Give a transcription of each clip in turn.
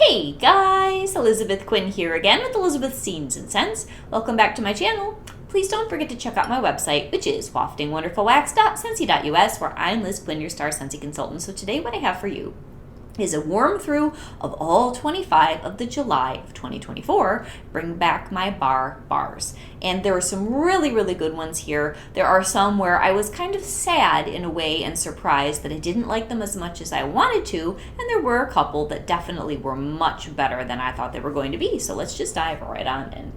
Hey guys, Elizabeth Quinn here again with Elizabeth's Scenes and Scents. Welcome back to my channel. Please don't forget to check out my website, which is waftingwonderfulwax.scentsy.us, where I'm Liz Quinn, your star Scentsy consultant. So today what I have for you is a warm through of all 25 of the July of 2024 Bring Back My Bar bars. And there are some really, really good ones here. There are some where I was kind of sad in a way and surprised that I didn't like them as much as I wanted to, and there were a couple that definitely were much better than I thought they were going to be. So let's just dive right on in.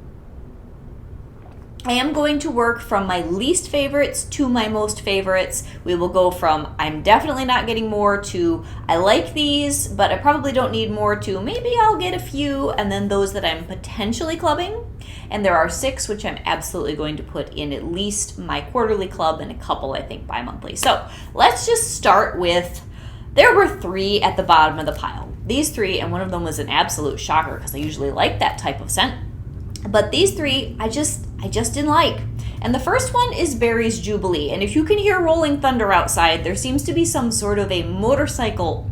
I am going to work from my least favorites to my most favorites. We will go from I'm definitely not getting more to I like these, but I probably don't need more to maybe I'll get a few, and then those that I'm potentially clubbing. And there are 6 which I'm absolutely going to put in at least my quarterly club and a couple I think bi-monthly. So let's just start with, there were 3 at the bottom of the pile. These 3, and one of them was an absolute shocker because I usually like that type of scent. But these 3, I just didn't like. And the first one is Berry's Jubilee. And if you can hear rolling thunder outside, there seems to be some sort of a motorcycle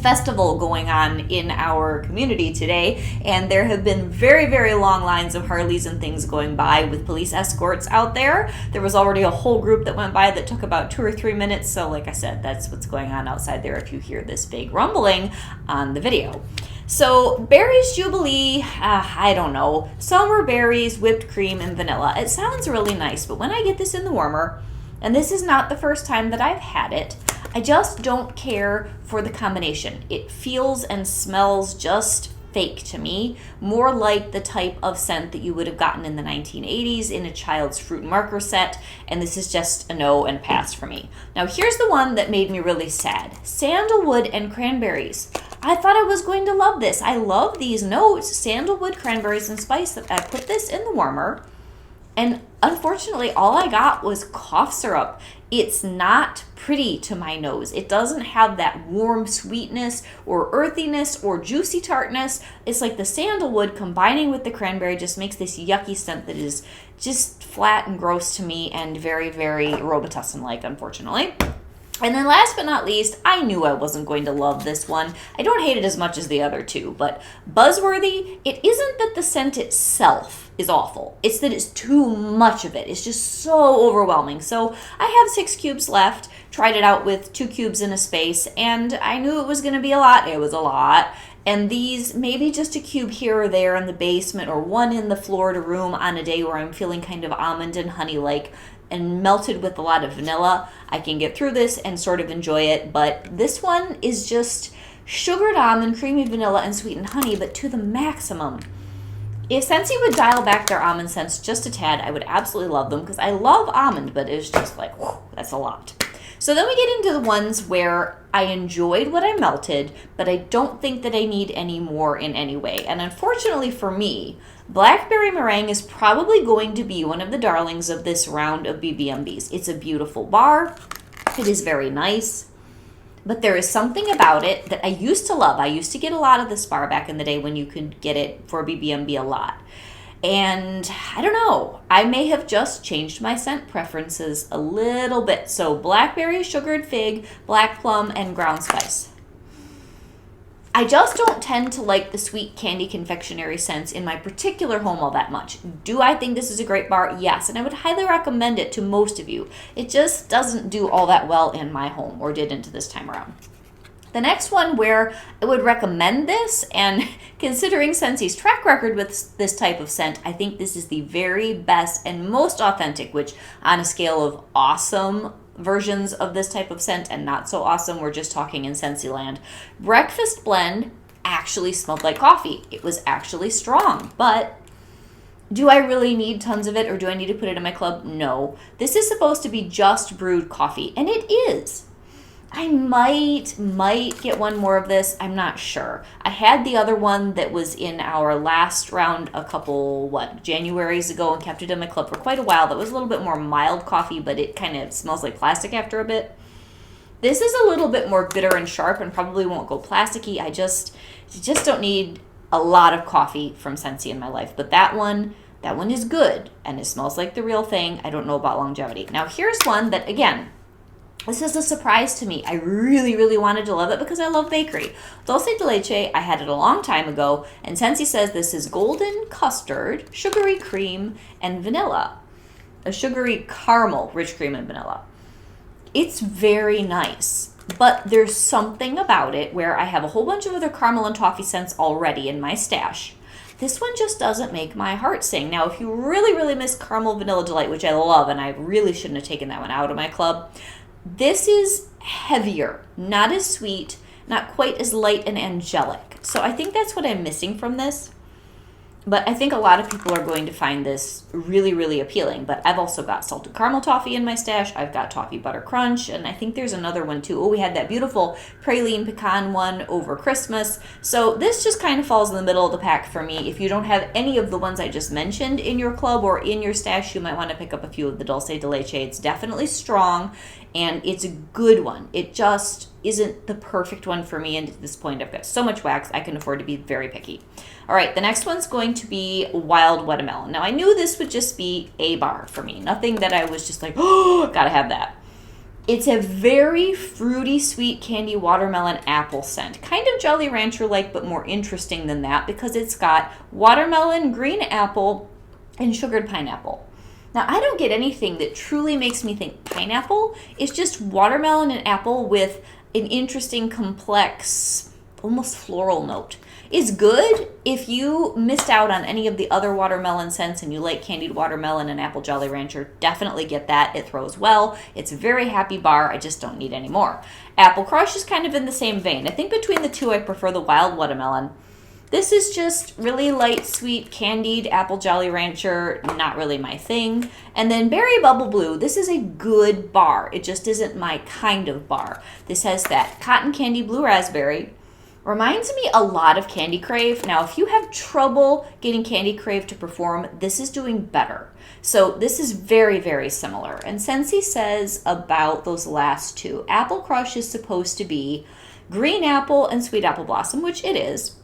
festival going on in our community today. And there have been very, very long lines of Harleys and things going by with police escorts out there. There was already a whole group that went by that took about 2 or 3 minutes. So like I said, that's what's going on outside there if you hear this big rumbling on the video. So Berry's Jubilee, I don't know, summer berries, whipped cream, and vanilla. It sounds really nice, but when I get this in the warmer, and this is not the first time that I've had it, I just don't care for the combination. It feels and smells just fake to me, more like the type of scent that you would have gotten in the 1980s in a child's fruit marker set, and this is just a no and pass for me. Now here's the one that made me really sad. Sandalwood and cranberries. I thought I was going to love this. I love these notes, sandalwood, cranberries, and spice. I put this in the warmer, and unfortunately all I got was cough syrup. It's not pretty to my nose. It doesn't have that warm sweetness or earthiness or juicy tartness. It's like the sandalwood combining with the cranberry just makes this yucky scent that is just flat and gross to me and very, very Robitussin-like, unfortunately. And then last but not least, I knew I wasn't going to love this one. I don't hate it as much as the other 2, but Buzzworthy, it isn't that the scent itself is awful. It's that it's too much of it. It's just so overwhelming. So I have 6 cubes left, tried it out with 2 cubes in a space, and I knew it was going to be a lot. It was a lot. And these, maybe just a cube here or there in the basement or one in the Florida room on a day where I'm feeling kind of almond and honey-like, and melted with a lot of vanilla. I can get through this and sort of enjoy it, but this one is just sugared almond, creamy vanilla, and sweetened honey, but to the maximum. If Scentsy would dial back their almond scents just a tad, I would absolutely love them, because I love almond, but it's just like, whew, that's a lot. So then we get into the ones where I enjoyed what I melted, but I don't think that I need any more in any way. And unfortunately for me, Blackberry Meringue is probably going to be one of the darlings of this round of BBMBs. It's a beautiful bar. It is very nice. But there is something about it that I used to love. I used to get a lot of this bar back in the day when you could get it for BBMB a lot. And I don't know, I may have just changed my scent preferences a little bit. So blackberry, sugared fig, black plum, and ground spice. I just don't tend to like the sweet candy confectionery scents in my particular home all that much. Do I think this is a great bar? Yes, and I would highly recommend it to most of you. It just doesn't do all that well in my home, or didn't this time around. The next one where I would recommend this, and considering Scentsy's track record with this type of scent, I think this is the very best and most authentic, which on a scale of awesome versions of this type of scent and not so awesome, we're just talking in Scentsy land. Breakfast Blend actually smelled like coffee. It was actually strong, but do I really need tons of it, or do I need to put it in my club? No. This is supposed to be just brewed coffee, and it is. I might get one more of this. I'm not sure. I had the other one that was in our last round a couple, Januaries ago, and kept it in my club for quite a while. That was a little bit more mild coffee, but it kind of smells like plastic after a bit. This is a little bit more bitter and sharp and probably won't go plasticky. I just don't need a lot of coffee from Scentsy in my life. But that one is good, and it smells like the real thing. I don't know about longevity. Now here's one that, again, This is a surprise to me. I really, really wanted to love it because I love bakery. Dulce de leche, I had it a long time ago, and Scentsy says this is golden custard, sugary cream, and vanilla. A sugary caramel, rich cream, and vanilla. It's very nice, but there's something about it where I have a whole bunch of other caramel and toffee scents already in my stash. This one just doesn't make my heart sing. Now, if you really, really miss Caramel Vanilla Delight, which I love, and I really shouldn't have taken that one out of my club, this is heavier, not as sweet, not quite as light and angelic. So I think that's what I'm missing from this. But I think a lot of people are going to find this really, really appealing. But I've also got salted caramel toffee in my stash. I've got toffee butter crunch. And I think there's another one too. Oh, we had that beautiful praline pecan one over Christmas. So this just kind of falls in the middle of the pack for me. If you don't have any of the ones I just mentioned in your club or in your stash, you might want to pick up a few of the Dulce de Leche. It's definitely strong and it's a good one. It just isn't the perfect one for me. And at this point, I've got so much wax, I can afford to be very picky. All right, the next one's going to be Wild Watermelon. Now, I knew this would just be a bar for me. Nothing that I was just like, oh, gotta have that. It's a very fruity, sweet candy watermelon apple scent. Kind of Jolly Rancher-like, but more interesting than that because it's got watermelon, green apple, and sugared pineapple. Now, I don't get anything that truly makes me think pineapple. It's just watermelon and apple with an interesting, complex, almost floral note. It's good. If you missed out on any of the other watermelon scents and you like candied watermelon and apple Jolly Rancher, definitely get that. It throws well. It's a very happy bar. I just don't need any more. Apple Crush is kind of in the same vein. I think between the two, I prefer the Wild Watermelon. This is just really light, sweet, candied apple Jolly Rancher, not really my thing. And then Berry Bubble Blue, this is a good bar. It just isn't my kind of bar. This has that cotton candy blue raspberry. Reminds me a lot of Candy Crave. Now, if you have trouble getting Candy Crave to perform, this is doing better. So this is very, very similar. And Scentsy says about those last two, Apple Crush is supposed to be green apple and sweet apple blossom, which it is.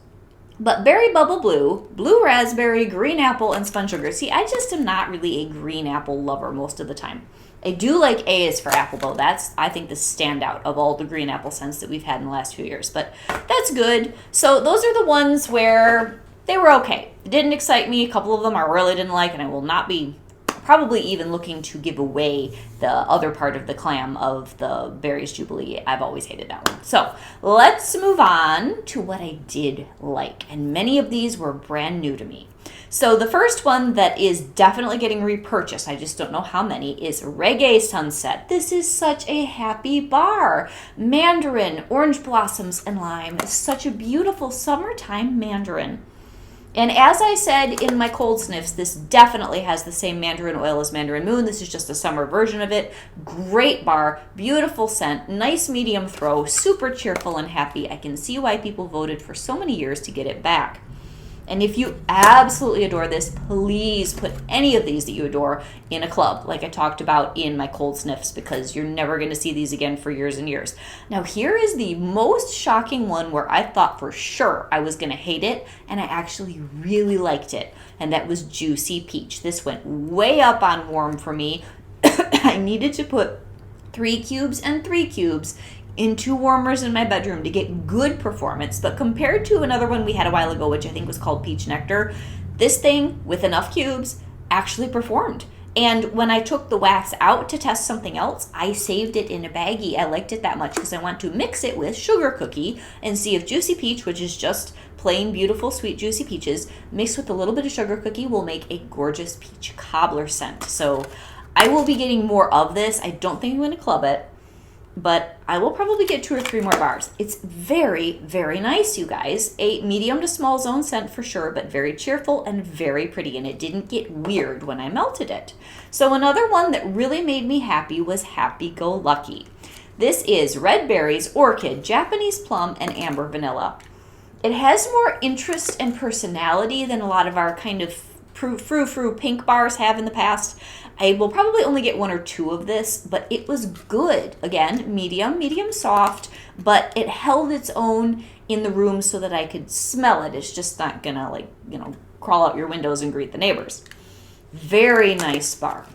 But Berry Bubble Blue, blue raspberry, green apple, and spun sugar. See, I just am not really a green apple lover most of the time. I do like A is for apple, though. That's, I think, the standout of all the green apple scents that we've had in the last few years. But that's good. So those are the ones where they were okay. It didn't excite me. A couple of them I really didn't like, and I will not be probably even looking to give away the other part of the clam of the Berries Jubilee. I've always hated that one. So let's move on to what I did like. And many of these were brand new to me. So the first one that is definitely getting repurchased, I just don't know how many, is Reggae Sunset. This is such a happy bar. Mandarin, orange blossoms, and lime. It's such a beautiful summertime mandarin. And as I said in my cold sniffs, this definitely has the same mandarin oil as Mandarin Moon. This is just a summer version of it. Great bar, beautiful scent, nice medium throw, super cheerful and happy. I can see why people voted for so many years to get it back. And if you absolutely adore this, please put any of these that you adore in a club, like I talked about in my cold sniffs, because you're never going to see these again for years and years. Now, here is the most shocking one where I thought for sure I was going to hate it, and I actually really liked it, and that was Juicy Peach. This went way up on warm for me. I needed to put 3 cubes and 3 cubes in 2 warmers in my bedroom to get good performance, but compared to another one we had a while ago, which I think was called Peach Nectar, this thing with enough cubes actually performed. And when I took the wax out to test something else, I saved it in a baggie. I liked it that much because I want to mix it with Sugar Cookie and see if Juicy Peach, which is just plain beautiful sweet juicy peaches, mixed with a little bit of Sugar Cookie, will make a gorgeous peach cobbler scent. So I will be getting more of this. I don't think I'm going to club it, but I will probably get 2 or 3 more bars. It's very, very nice, you guys. A medium to small zone scent for sure, but very cheerful and very pretty, and it didn't get weird when I melted it. So another one that really made me happy was Happy Go Lucky. This is red berries, orchid, Japanese plum, and amber vanilla. It has more interest and personality than a lot of our kind of frou-frou pink bars have in the past. I will probably only get 1 or 2 of this, but it was good. Again, medium soft, but it held its own in the room so that I could smell it. It's just not gonna crawl out your windows and greet the neighbors. Very nice bar.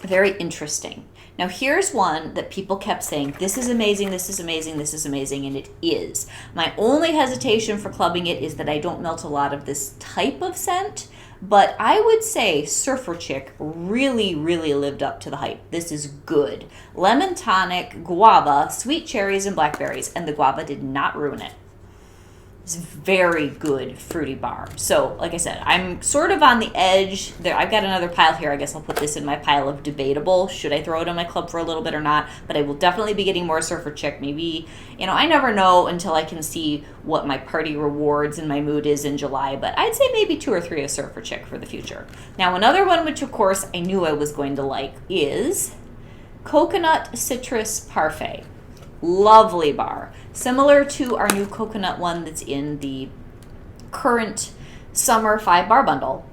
Very interesting. Now here's one that people kept saying, this is amazing, this is amazing, this is amazing, and it is. My only hesitation for clubbing it is that I don't melt a lot of this type of scent, but I would say Surfer Chick really, really lived up to the hype. This is good. Lemon tonic, guava, sweet cherries, and blackberries, and the guava did not ruin it. It's a very good fruity bar. So, like I said, I'm sort of on the edge. There, I've got another pile here. I guess I'll put this in my pile of debatable. Should I throw it in my club for a little bit or not? But I will definitely be getting more Surfer Chick. Maybe, I never know until I can see what my party rewards and my mood is in July. But I'd say maybe 2 or 3 of Surfer Chick for the future. Now, another one, which of course I knew I was going to like, is Coconut Citrus Parfait. Lovely bar. Similar to our new coconut one that's in the current summer 5-bar bundle.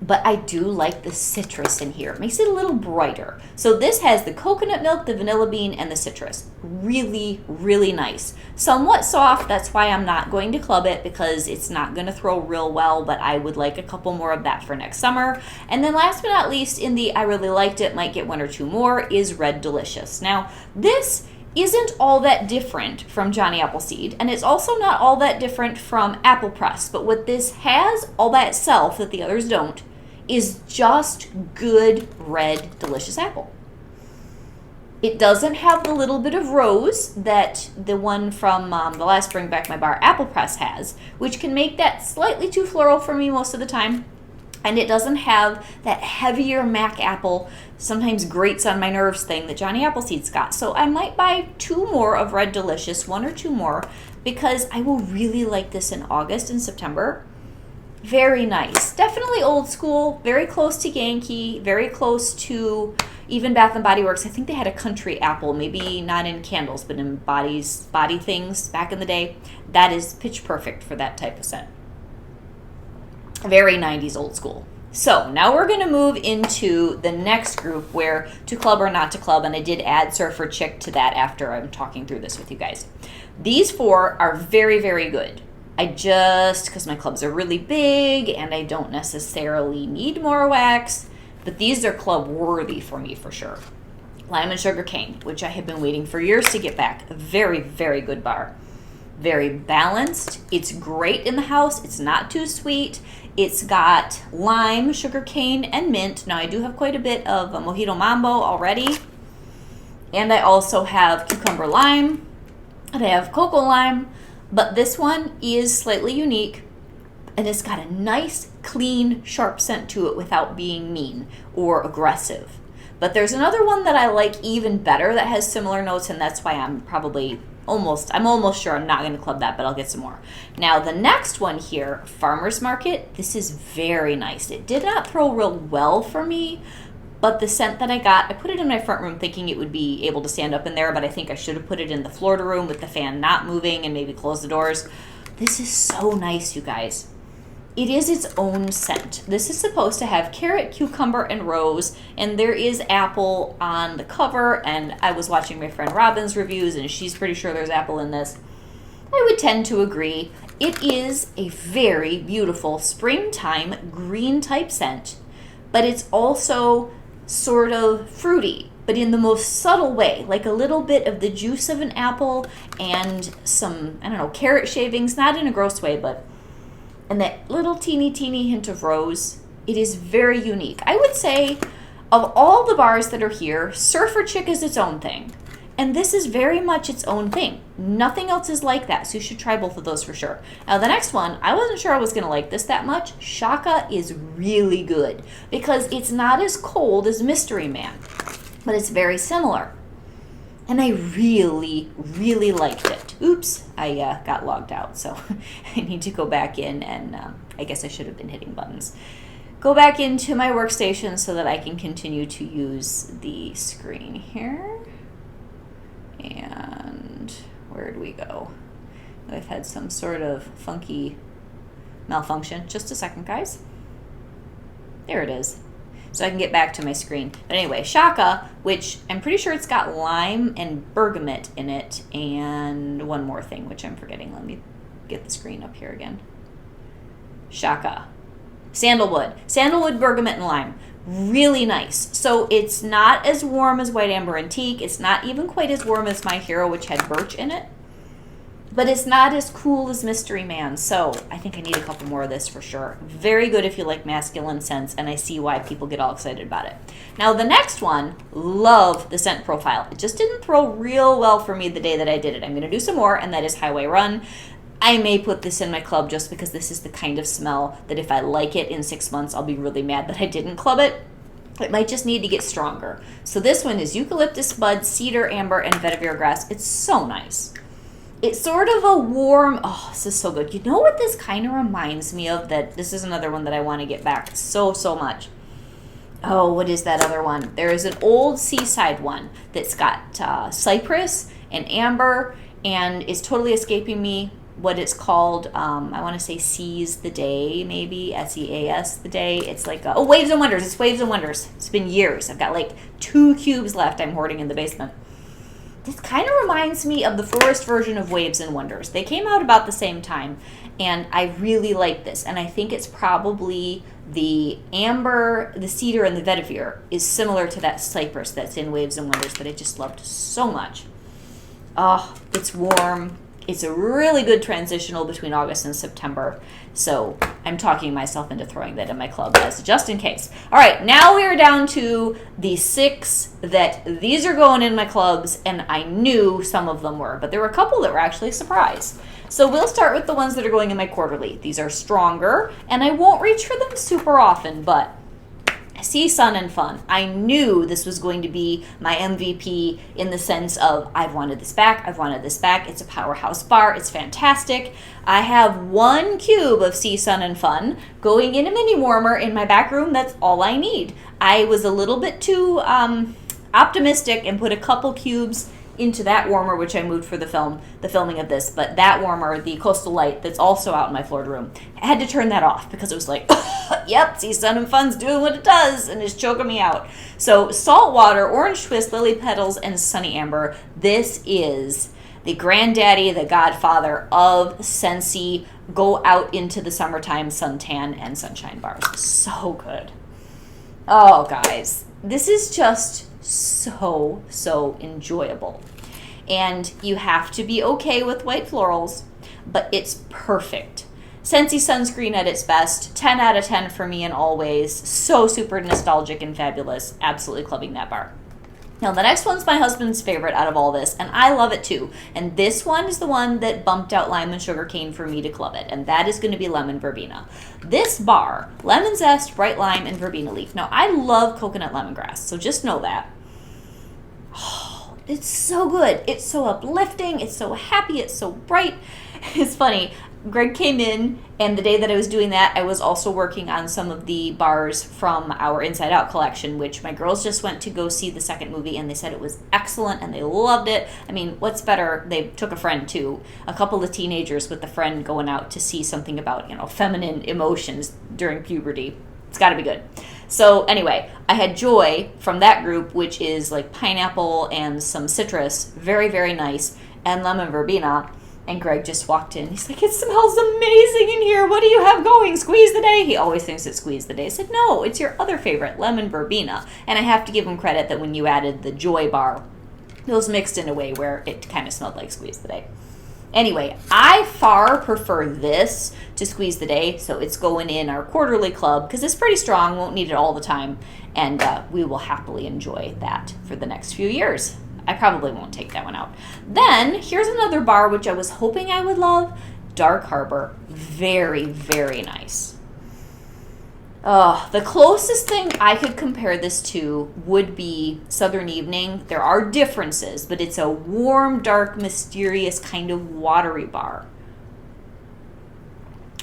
But I do like the citrus in here. It makes it a little brighter. So this has the coconut milk, the vanilla bean, and the citrus. Really, really nice. Somewhat soft. That's why I'm not going to club it, because it's not going to throw real well, but I would like a couple more of that for next summer. And then last but not least, in the I really liked it, might get 1 or 2 more, is Red Delicious. Now, this isn't all that different from Johnny Appleseed, and it's also not all that different from Apple Press, but what this has all by itself that the others don't is just good red delicious apple. It doesn't have the little bit of rose that the one from the last Bring Back My Bar Apple Press has, which can make that slightly too floral for me most of the time. And it doesn't have that heavier Mac apple, sometimes grates on my nerves thing that Johnny Appleseed's got. So I might buy 2 more of Red Delicious, 1 or 2 more, because I will really like this in August and September. Very nice. Definitely old school, very close to Yankee, very close to even Bath & Body Works. I think they had a country apple, maybe not in candles, but in body things back in the day. That is pitch perfect for that type of scent. Very 90s old school. So now we're going to move into the next group where to club or not to club, and I did add Surfer Chick to that after I'm talking through this with you guys. These 4 are very, very good. Because my clubs are really big and I don't necessarily need more wax, but these are club worthy for me for sure. Lime and Sugar Cane, which I have been waiting for years to get back. A very, very good bar. Very balanced. It's great in the house. It's not too sweet. It's got lime, sugar cane, and mint. Now, I do have quite a bit of a Mojito Mambo already. And I also have cucumber lime. And I have cocoa lime. But this one is slightly unique. And it's got a nice, clean, sharp scent to it without being mean or aggressive. But there's another one that I like even better that has similar notes, and that's why I'm almost sure I'm not going to club that, but I'll get some more. Now, the next one here, Farmer's Market, this is very nice. It did not throw real well for me, but the scent that I got, I put it in my front room thinking it would be able to stand up in there, but I think I should have put it in the Florida room with the fan not moving and maybe close the doors. This is so nice, you guys. It is its own scent. This is supposed to have carrot, cucumber, and rose, and there is apple on the cover, and I was watching my friend Robin's reviews, and she's pretty sure there's apple in this. I would tend to agree. It is a very beautiful springtime green type scent, but it's also sort of fruity, but in the most subtle way, like a little bit of the juice of an apple and some, carrot shavings, not in a gross way, but and that little teeny hint of rose. It is very unique. I would say of all the bars that are here, Surfer Chick is its own thing. And this is very much its own thing. Nothing else is like that, so you should try both of those for sure. Now the next one, I wasn't sure I was going to like this that much. Shaka is really good because it's not as cold as Mystery Man, but it's very similar. And I really, really liked it. Oops, I got logged out, so I need to go back in and I guess I should have been hitting buttons. Go back into my workstation so that I can continue to use the screen here. And where'd we go? I've had some sort of funky malfunction. Just a second, guys. There it is. So I can get back to my screen. But anyway, Shaka, which I'm pretty sure it's got lime and bergamot in it, and one more thing, which I'm forgetting. Let me get the screen up here again. Shaka. Sandalwood, bergamot, and lime. Really nice. So it's not as warm as White Amber Antique. It's not even quite as warm as My Hero, which had birch in it. But it's not as cool as Mystery Man. So I think I need a couple more of this for sure. Very good if you like masculine scents, and I see why people get all excited about it. Now the next one, love the scent profile. It just didn't throw real well for me the day that I did it. I'm going to do some more, and that is Highway Run. I may put this in my club just because this is the kind of smell that if I like it in 6 months, I'll be really mad that I didn't club it. It might just need to get stronger. So this one is eucalyptus bud, cedar, amber, and vetiver grass. It's so nice. It's sort of a warm, oh, this is so good. You know what this kind of reminds me of? That this is another one that I want to get back so much. Oh, what is that other one? There is an old seaside one that's got cypress and amber, and it's totally escaping me what it's called. I want to say Seize the Day, maybe, SEAS the Day. It's like, Waves and Wonders. It's Waves and Wonders. It's been years. I've got like 2 cubes left I'm hoarding in the basement. This kind of reminds me of the forest version of Waves and Wonders. They came out about the same time, and I really like this. And I think it's probably the amber, the cedar, and the vetiver is similar to that cypress that's in Waves and Wonders that I just loved so much. Oh, it's warm. It's a really good transitional between August and September. So I'm talking myself into throwing that in my club as just in case. All right, now we are down to the 6 that these are going in my clubs, and I knew some of them were, but there were a couple that were actually a surprise. So we'll start with the ones that are going in my quarterly. These are stronger, and I won't reach for them super often, but Sea, Sun, and Fun. I knew this was going to be my MVP in the sense of I've wanted this back, I've wanted this back. It's a powerhouse bar. It's fantastic. I have 1 cube of Sea, Sun, and Fun going in a mini warmer in my back room. That's all I need. I was a little bit too optimistic and put a couple cubes into that warmer, which I moved for the filming of this, but that warmer, the Coastal Light, that's also out in my Florida room, I had to turn that off because it was like, yep, Sea, Sun, and Fun's doing what it does, and it's choking me out. So Saltwater, Orange Twist, Lily Petals, and Sunny Amber. This is the granddaddy, the godfather of Scentsy go out into the summertime suntan and sunshine bars. So good. Oh, guys, this is just so enjoyable. And you have to be okay with white florals, but it's perfect. Scentsy sunscreen at its best. 10 out of 10 for me in all ways. So super nostalgic and fabulous. Absolutely clubbing that bar. Now the next one's my husband's favorite out of all this, and I love it too. And this one is the one that bumped out lime and sugarcane for me to club it, and that is going to be lemon verbena. This bar, lemon zest, bright lime, and verbena leaf. Now I love coconut lemongrass, so just know that. Oh, it's so good. It's so uplifting. It's so happy. It's so bright. It's funny. Greg came in, and the day that I was doing that, I was also working on some of the bars from our Inside Out collection, which my girls just went to go see the second movie, and they said it was excellent, and they loved it. I mean, what's better? They took a friend, too. A couple of teenagers with a friend going out to see something about, feminine emotions during puberty. It's got to be good. So anyway, I had Joy from that group, which is like pineapple and some citrus, very, very nice, and lemon verbena. And Greg just walked in. He's like, it smells amazing in here. What do you have going? Squeeze the Day? He always thinks it's Squeeze the Day. I said, no, it's your other favorite, lemon verbena. And I have to give him credit that when you added the Joy bar, it was mixed in a way where it kind of smelled like Squeeze the Day. Anyway, I far prefer this to Squeeze the Day, so it's going in our quarterly club because it's pretty strong, won't need it all the time, and we will happily enjoy that for the next few years. I probably won't take that one out. Then, here's another bar which I was hoping I would love, Dark Harbor. Very, very nice. The closest thing I could compare this to would be Southern Evening. There are differences, but it's a warm, dark, mysterious kind of watery bar.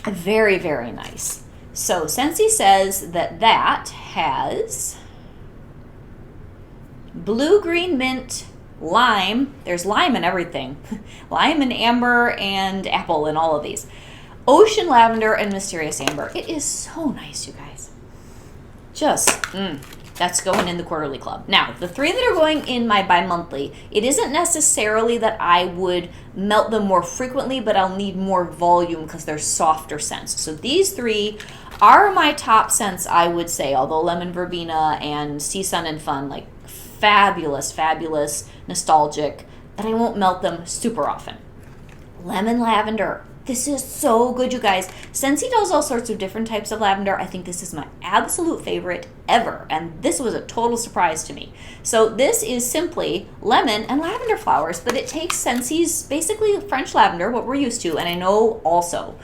Very, very nice. So Scentsy says that has blue, green, mint, lime. There's lime in everything. Lime and amber and apple in all of these. Ocean lavender and mysterious amber. It is so nice, you guys. That's going in the quarterly club. Now, the 3 that are going in my bi-monthly, it isn't necessarily that I would melt them more frequently, but I'll need more volume because they're softer scents. So these 3 are my top scents, I would say, although lemon verbena and sea sun and fun, like fabulous, fabulous, nostalgic, but I won't melt them super often. Lemon lavender. This is so good, you guys. Scentsy does all sorts of different types of lavender. I think this is my absolute favorite ever, and this was a total surprise to me. So this is simply lemon and lavender flowers, but it takes Scentsy's basically French lavender, what we're used to, and I know also,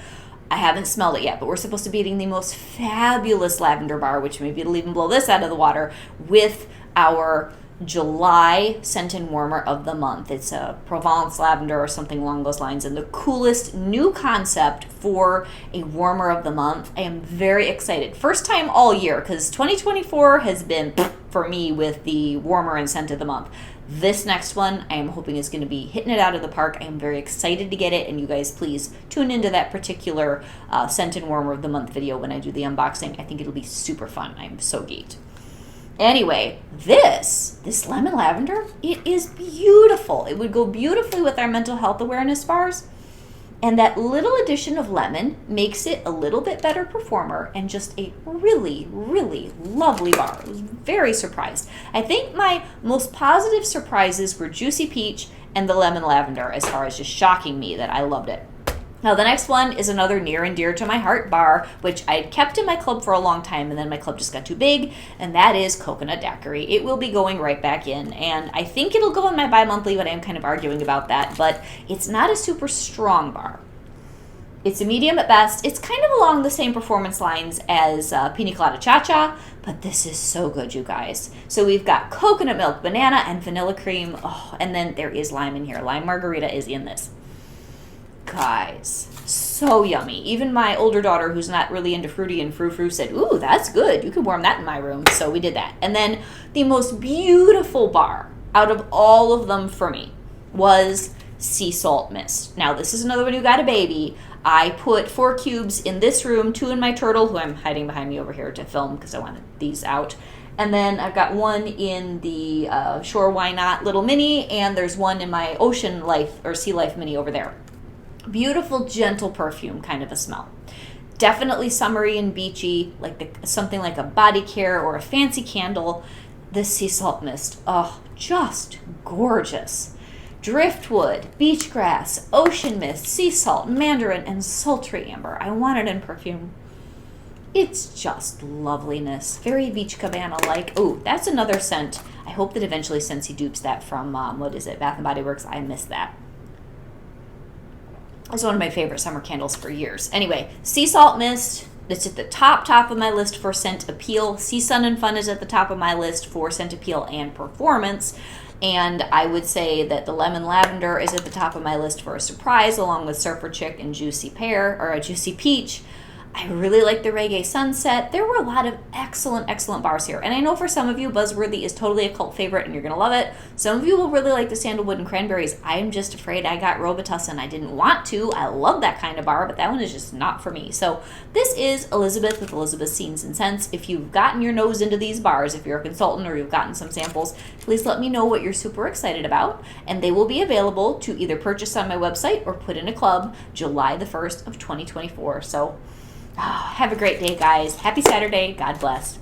I haven't smelled it yet, but we're supposed to be eating the most fabulous lavender bar, which maybe it'll even blow this out of the water, with our July scent and warmer of the month. It's a Provence lavender or something along those lines, and the coolest new concept for a warmer of the month. I am very excited. First time all year, because 2024 has been for me with the warmer and scent of the month. This next one I am hoping is going to be hitting it out of the park. I am very excited to get it, and you guys please tune into that particular scent and warmer of the month video when I do the unboxing. I think it'll be super fun. I'm so geeked. Anyway, this lemon lavender, it is beautiful. It would go beautifully with our mental health awareness bars. And that little addition of lemon makes it a little bit better performer and just a really, really lovely bar. I was very surprised. I think my most positive surprises were Juicy Peach and the lemon lavender, as far as just shocking me that I loved it. Now, the next one is another near and dear to my heart bar, which I had kept in my club for a long time, and then my club just got too big, and that is Coconut Daiquiri. It will be going right back in, and I think it'll go in my bi-monthly, but I am kind of arguing about that, but it's not a super strong bar. It's a medium at best. It's kind of along the same performance lines as Pina Colada Cha-Cha, but this is so good, you guys. So we've got coconut milk, banana, and vanilla cream, and then there is lime in here. Lime margarita is in this. Guys, so yummy. Even my older daughter, who's not really into fruity and frou-frou, said, ooh, that's good. You could warm that in my room. So we did that. And then the most beautiful bar out of all of them for me was Sea Salt Mist. Now, this is another one who got a baby. I put 4 cubes in this room, 2 in my turtle, who I'm hiding behind me over here to film because I wanted these out. And then I've got 1 in the Sure Why Not Little Mini, and there's 1 in my Ocean Life or Sea Life Mini over there. Beautiful, gentle perfume kind of a smell. Definitely summery and beachy, like something like a body care or a fancy candle. This Sea Salt Mist, just gorgeous. Driftwood, beach grass, ocean mist, sea salt, mandarin, and sultry amber. I want it in perfume. It's just loveliness. Very Beach Cabana-like. Oh, that's another scent. I hope that eventually Scentsy dupes that from, Bath & Body Works. I missed that. It's one of my favorite summer candles for years. Anyway, Sea Salt Mist, it's at the top of my list for scent appeal. Sea Sun and Fun is at the top of my list for scent appeal and performance. And I would say that the Lemon Lavender is at the top of my list for a surprise, along with Surfer Chick and Juicy Pear, or a Juicy Peach. I really like the Reggae Sunset. There were a lot of excellent, excellent bars here. And I know for some of you, Buzzworthy is totally a cult favorite and you're going to love it. Some of you will really like the Sandalwood and Cranberries. I'm just afraid I got Robitussin. I didn't want to. I love that kind of bar, but that one is just not for me. So this is Elizabeth with Elizabeth's Scenes and Scents. If you've gotten your nose into these bars, if you're a consultant or you've gotten some samples, please let me know what you're super excited about. And they will be available to either purchase on my website or put in a club July the 1st of 2024. So have a great day, guys. Happy Saturday. God bless.